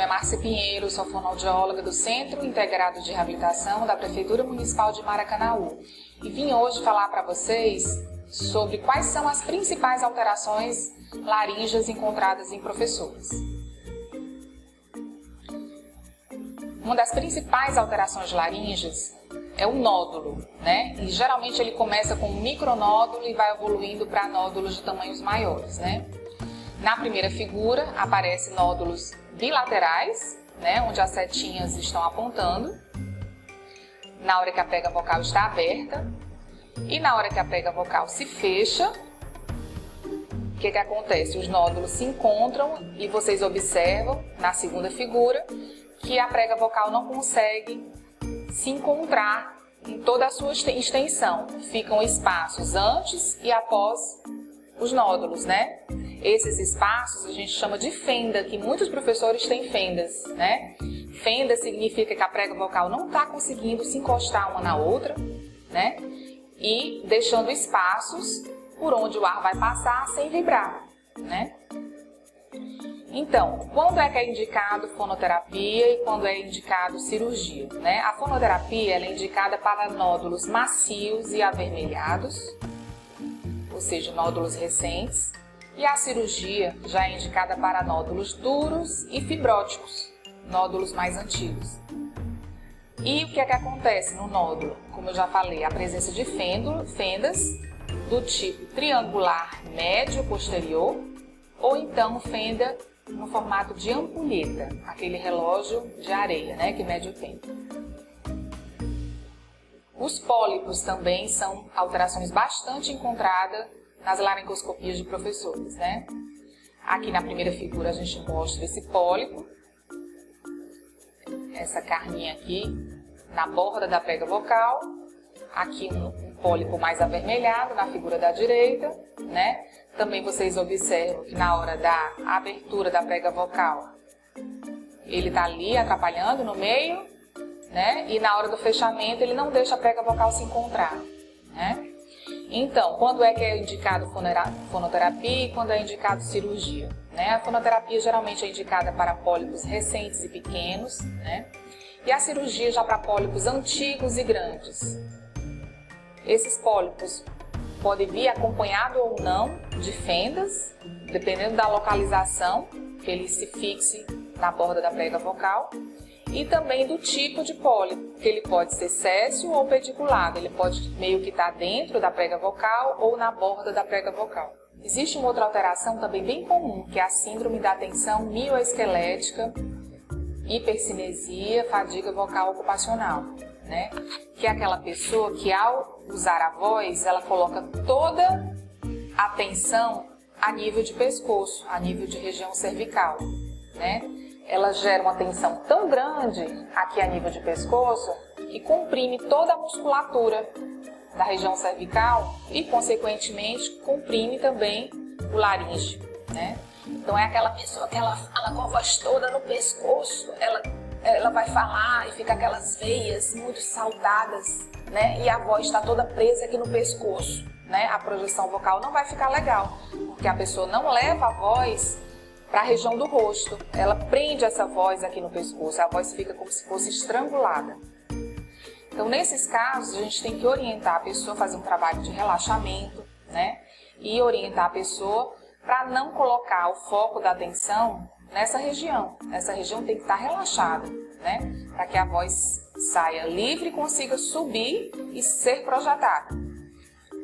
é Márcia Pinheiro, sou fonoaudióloga do Centro Integrado de Reabilitação da Prefeitura Municipal de Maracanaú e vim hoje falar para vocês sobre quais são as principais alterações laríngeas encontradas em professores. Uma das principais alterações laríngeas é o nódulo, né? E geralmente ele começa com um micronódulo e vai evoluindo para nódulos de tamanhos maiores, né? Na primeira figura aparecem nódulos bilaterais, né? Onde as setinhas estão apontando, na hora que a prega vocal está aberta, e na hora que a prega vocal se fecha, o que acontece? Os nódulos se encontram e vocês observam na segunda figura que a prega vocal não consegue se encontrar em toda a sua extensão. Ficam espaços antes e após os nódulos, né? Esses espaços a gente chama de fenda, que muitos professores têm fendas, né? Fenda significa que a prega vocal não está conseguindo se encostar uma na outra, né? E deixando espaços por onde o ar vai passar sem vibrar, né? Então, quando é que é indicado fonoterapia e quando é indicado cirurgia, né? A fonoterapia ela é indicada para nódulos macios e avermelhados, ou seja, nódulos recentes, e a cirurgia já é indicada para nódulos duros e fibróticos, nódulos mais antigos. E o que acontece no nódulo? Como eu já falei, a presença de fendas do tipo triangular médio posterior ou então fenda no formato de ampulheta, aquele relógio de areia, né, que mede o tempo. Os pólipos também são alterações bastante encontradas nas laringoscopias de professores, né? Aqui na primeira figura a gente mostra esse pólipo, essa carninha aqui na borda da prega vocal, aqui um pólipo mais avermelhado na figura da direita, né? Também vocês observam que na hora da abertura da prega vocal, ele está ali atrapalhando no meio, né? E na hora do fechamento ele não deixa a prega vocal se encontrar, né? Então, quando é que é indicado fonoterapia e quando é indicado cirurgia, né? A fonoterapia geralmente é indicada para pólipos recentes e pequenos, né? E a cirurgia já para pólipos antigos e grandes. Esses pólipos podem vir acompanhado ou não de fendas, dependendo da localização, que ele se fixe na borda da prega vocal, e também do tipo de pólipo, que ele pode ser céssio ou pediculado, ele pode meio que estar dentro da prega vocal ou na borda da prega vocal. Existe uma outra alteração também bem comum, que é a síndrome da tensão mioesquelética, hipercinesia, fadiga vocal ocupacional, né? Que é aquela pessoa que ao usar a voz, ela coloca toda a tensão a nível de pescoço, a nível de região cervical, né? Ela gera uma tensão tão grande aqui a nível de pescoço que comprime toda a musculatura da região cervical e, consequentemente, comprime também o laríngeo, né? Então é aquela pessoa que ela fala com a voz toda no pescoço, ela vai falar e fica aquelas veias muito saltadas, né? E a voz está toda presa aqui no pescoço, né? A projeção vocal não vai ficar legal, porque a pessoa não leva a voz para a região do rosto, ela prende essa voz aqui no pescoço, a voz fica como se fosse estrangulada. Então, nesses casos, a gente tem que orientar a pessoa a fazer um trabalho de relaxamento, né? E orientar a pessoa para não colocar o foco da atenção nessa região. Essa região tem que estar relaxada, né? Para que a voz saia livre e consiga subir e ser projetada.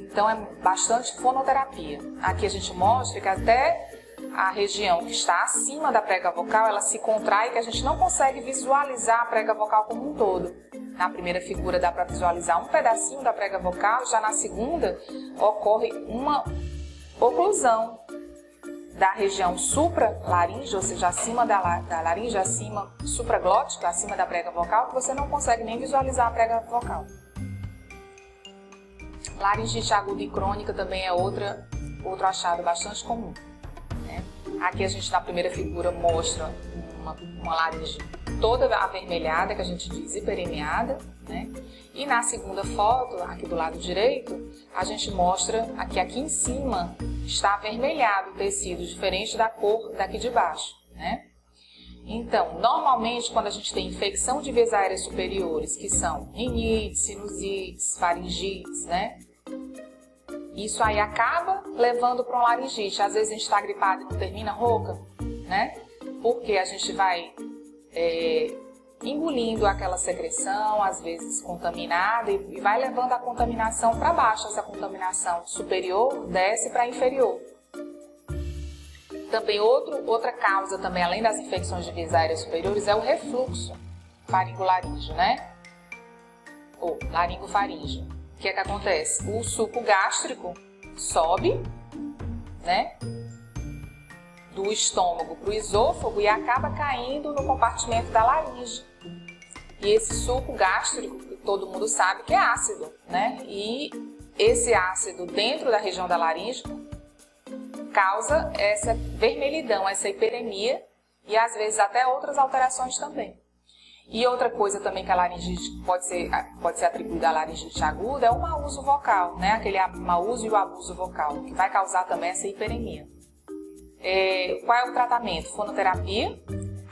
Então, é bastante fonoterapia. Aqui a gente mostra que até a região que está acima da prega vocal, ela se contrai, que a gente não consegue visualizar a prega vocal como um todo. Na primeira figura dá para visualizar um pedacinho da prega vocal, já na segunda ocorre uma oclusão da região supralaríngea, ou seja, acima da laringe, acima supraglótica, acima da prega vocal, que você não consegue nem visualizar a prega vocal. Laringite aguda e crônica também é outro achado bastante comum, né? Aqui a gente na primeira figura mostra uma laringe toda avermelhada, que a gente diz hiperemiada, né? E na segunda foto, aqui do lado direito, a gente mostra que aqui em cima está avermelhado o tecido, diferente da cor daqui de baixo, né? Então, normalmente, quando a gente tem infecção de vias aéreas superiores, que são rinites, sinusites, faringites, né? Isso aí acaba levando para uma laringite. Às vezes a gente está gripado e não termina rouca, né? Porque a gente vai engolindo aquela secreção, às vezes contaminada, e vai levando a contaminação para baixo. Essa contaminação superior desce para inferior. Também outra causa, também, além das infecções de vias aéreas superiores, é o refluxo faringolaríngeo, né? Ou laringofaríngeo. O que é que acontece? O suco gástrico sobe, né, do estômago para o esôfago e acaba caindo no compartimento da laringe. E esse suco gástrico, todo mundo sabe que é ácido, né? E esse ácido dentro da região da laringe causa essa vermelhidão, essa hiperemia e às vezes até outras alterações também. E outra coisa também que a laringite pode ser atribuída à laringite aguda é o mau uso vocal, né? Aquele mau uso e o abuso vocal, que vai causar também essa hiperemia. Qual é o tratamento? Fonoterapia,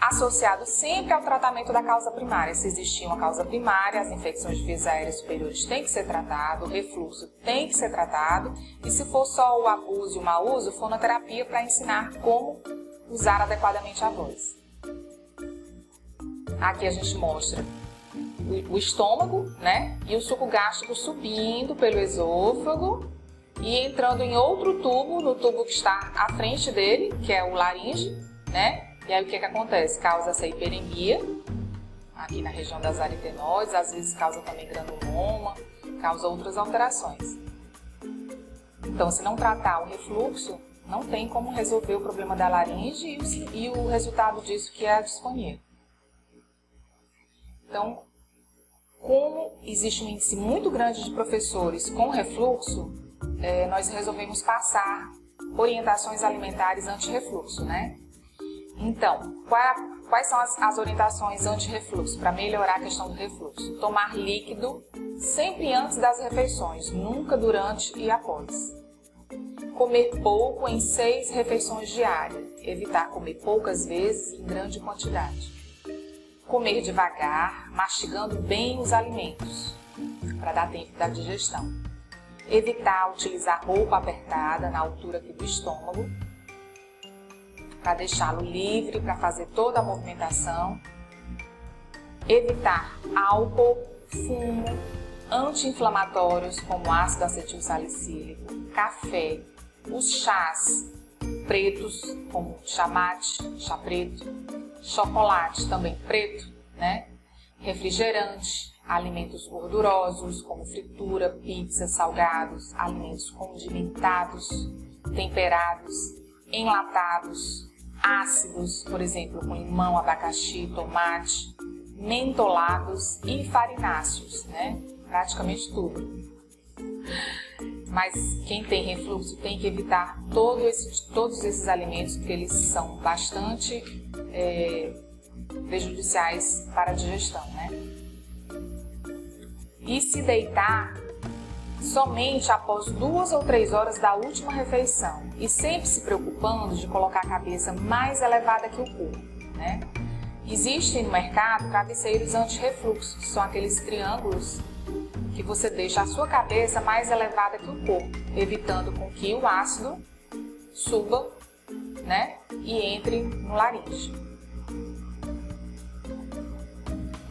associado sempre ao tratamento da causa primária. Se existir uma causa primária, as infecções de vias aéreas superiores têm que ser tratado, o refluxo tem que ser tratado, e se for só o abuso e o mau uso, fonoterapia para ensinar como usar adequadamente a voz. Aqui a gente mostra o estômago, né? E o suco gástrico subindo pelo esôfago e entrando em outro tubo, no tubo que está à frente dele, que é o laringe, né? E aí o que acontece? Causa essa hiperemia, aqui na região das aritenoides, às vezes causa também granuloma, causa outras alterações. Então, se não tratar o refluxo, não tem como resolver o problema da laringe e o resultado disso que é a disfonia. Então, como existe um índice muito grande de professores com refluxo, nós resolvemos passar orientações alimentares anti-refluxo, né? Então, quais são as orientações anti-refluxo para melhorar a questão do refluxo? Tomar líquido sempre antes das refeições, nunca durante e após. Comer pouco em 6 refeições diárias, evitar comer poucas vezes em grande quantidade. Comer devagar, mastigando bem os alimentos, para dar tempo da digestão. Evitar utilizar roupa apertada na altura aqui do estômago, para deixá-lo livre para fazer toda a movimentação. Evitar álcool, fumo, anti-inflamatórios como ácido acetil salicílico, café, os chás pretos como chá mate, chá preto, chocolate também preto, né? Refrigerante, alimentos gordurosos como fritura, pizza, salgados, alimentos condimentados, temperados, enlatados, ácidos, por exemplo, com limão, abacaxi, tomate, mentolados e farináceos, né? Praticamente tudo. Mas quem tem refluxo tem que evitar todos esses alimentos, porque eles são bastante prejudiciais para a digestão, né? E se deitar somente após 2 ou 3 horas da última refeição e sempre se preocupando de colocar a cabeça mais elevada que o corpo, né? Existem no mercado travesseiros anti-refluxo, que são aqueles triângulos que você deixa a sua cabeça mais elevada que o corpo, evitando com que o ácido suba, né, e entre no laringe.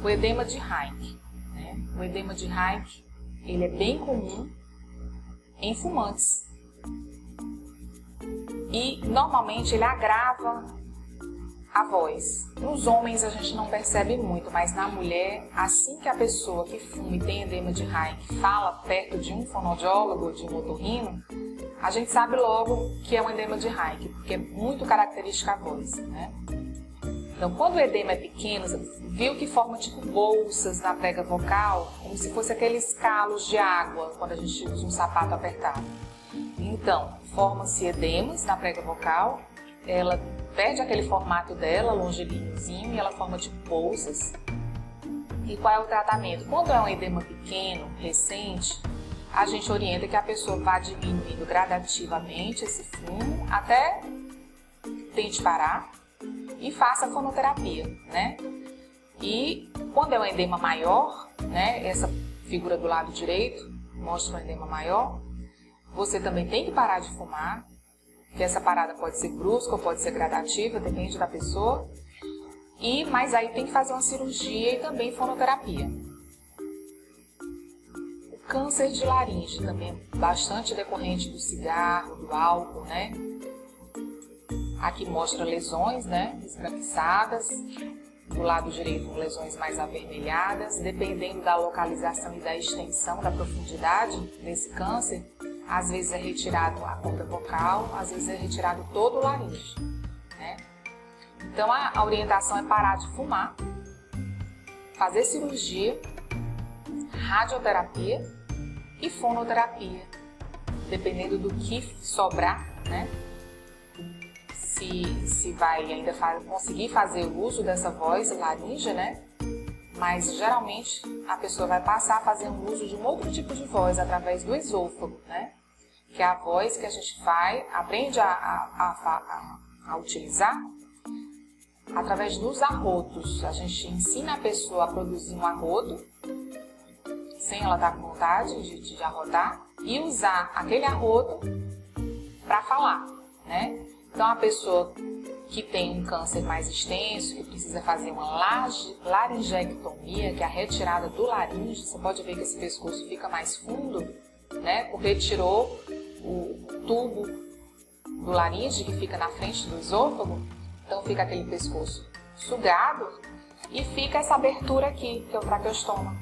O edema de Reinke, né? O edema de Reinke, ele é bem comum em fumantes e normalmente ele agrava a voz. Nos homens a gente não percebe muito, mas na mulher, assim que a pessoa que fuma e tem edema de Reinke fala perto de um fonoaudiólogo ou de um otorrino, a gente sabe logo que é um edema de Reinke, porque é muito característica a voz, né? Então, quando o edema é pequeno, viu que forma tipo bolsas na prega vocal, como se fosse aqueles calos de água quando a gente usa um sapato apertado. Então, formam-se edemas na prega vocal, ela perde aquele formato dela, longilíneo, e ela forma tipo bolsas. E qual é o tratamento? Quando é um edema pequeno, recente, a gente orienta que a pessoa vá diminuindo gradativamente esse fumo até tente parar. e faça a fonoterapia, né? E quando é um edema maior, né, essa figura do lado direito mostra um edema maior, você também tem que parar de fumar, que essa parada pode ser brusca ou pode ser gradativa, depende da pessoa. Mas aí tem que fazer uma cirurgia e também fonoterapia. O câncer de laringe também é bastante decorrente do cigarro, do álcool, né? Aqui mostra lesões, né, esbranquiçadas. Do lado direito, lesões mais avermelhadas. Dependendo da localização e da extensão, da profundidade desse câncer, às vezes é retirado a corda vocal, às vezes é retirado todo o laringe, né? Então a orientação é parar de fumar, fazer cirurgia, radioterapia e fonoterapia, dependendo do que sobrar, né? Se vai ainda conseguir fazer o uso dessa voz laríngea, né? Mas geralmente a pessoa vai passar a fazer um uso de um outro tipo de voz através do esôfago, né? Que é a voz que a gente aprende a utilizar através dos arrotos. A gente ensina a pessoa a produzir um arroto, sem ela estar com vontade de arrotar, e usar aquele arroto para falar, né? Então, a pessoa que tem um câncer mais extenso, que precisa fazer uma laringectomia, que é a retirada do laringe, você pode ver que esse pescoço fica mais fundo, né? Porque tirou o tubo do laringe que fica na frente do esôfago, então fica aquele pescoço sugado e fica essa abertura aqui, que é o traqueostoma,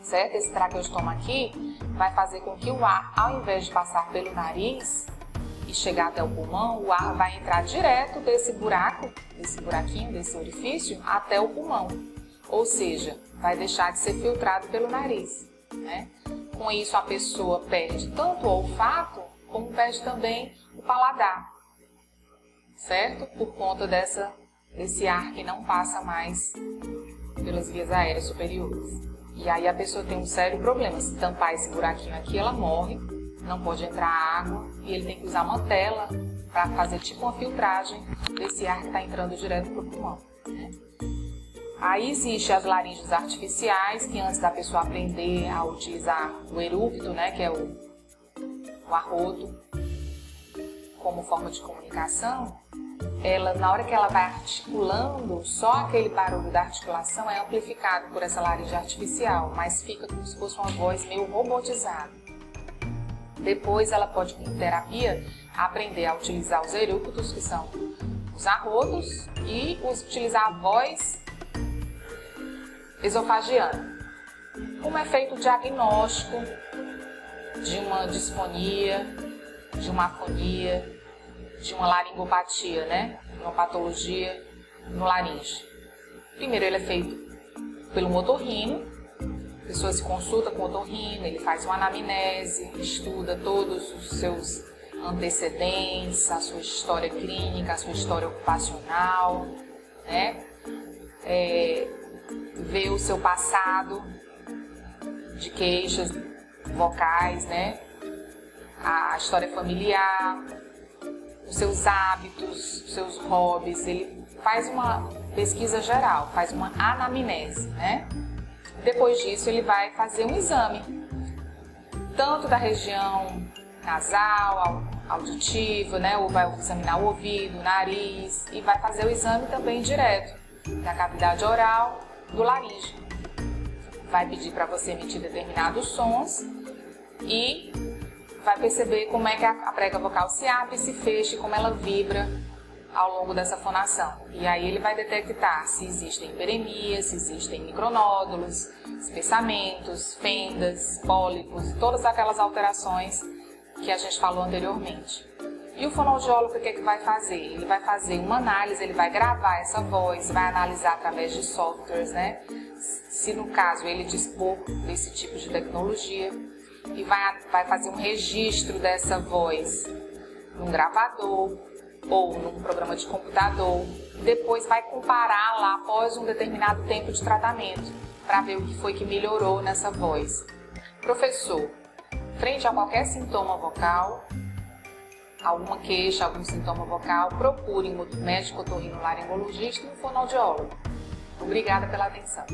certo? Esse traqueostoma aqui vai fazer com que o ar, ao invés de passar pelo nariz e chegar até o pulmão, o ar vai entrar direto desse buraquinho, desse orifício, até o pulmão. Ou seja, vai deixar de ser filtrado pelo nariz, né? Com isso, a pessoa perde tanto o olfato, como perde também o paladar, certo? Por conta desse ar que não passa mais pelas vias aéreas superiores. E aí a pessoa tem um sério problema. Se tampar esse buraquinho aqui, ela morre. Não pode entrar água e ele tem que usar uma tela para fazer tipo uma filtragem desse ar que está entrando direto para o pulmão, né? Aí existem as laringes artificiais, que antes da pessoa aprender a utilizar o erúpito, né, que é o arroto, como forma de comunicação, na hora que ela vai articulando, só aquele barulho da articulação é amplificado por essa laringe artificial, mas fica como se fosse uma voz meio robotizada. Depois ela pode, em terapia, aprender a utilizar os erúptos, que são os arrotos, e utilizar a voz esofagiana. Como é feito o diagnóstico de uma disfonia, de uma afonia, de uma laringopatia, né? Uma patologia no laringe. Primeiro ele é feito pelo otorrino. A pessoa se consulta com o otorrino, ele faz uma anamnese, estuda todos os seus antecedentes, a sua história clínica, a sua história ocupacional, né? Vê o seu passado de queixas vocais, né? A história familiar, os seus hábitos, os seus hobbies. Ele faz uma pesquisa geral, faz uma anamnese, né? Depois disso, ele vai fazer um exame, tanto da região nasal, auditiva, né? Ou vai examinar o ouvido, o nariz, e vai fazer o exame também direto da cavidade oral, do laringe. Vai pedir para você emitir determinados sons e vai perceber como é que a prega vocal se abre e se fecha, como ela vibra ao longo dessa fonação. E aí ele vai detectar se existem hiperemias, se existem micronódulos, espessamentos, fendas, pólipos, todas aquelas alterações que a gente falou anteriormente. E o fonoaudiólogo o que vai fazer? Ele vai fazer uma análise, ele vai gravar essa voz, vai analisar através de softwares, né? Se no caso ele dispor desse tipo de tecnologia, e vai fazer um registro dessa voz num gravador ou num programa de computador. Depois vai comparar lá após um determinado tempo de tratamento para ver o que foi que melhorou nessa voz. Professor, frente a qualquer sintoma vocal, alguma queixa, algum sintoma vocal, procure um médico otorrinolaringologista e um fonoaudiólogo. Obrigada pela atenção.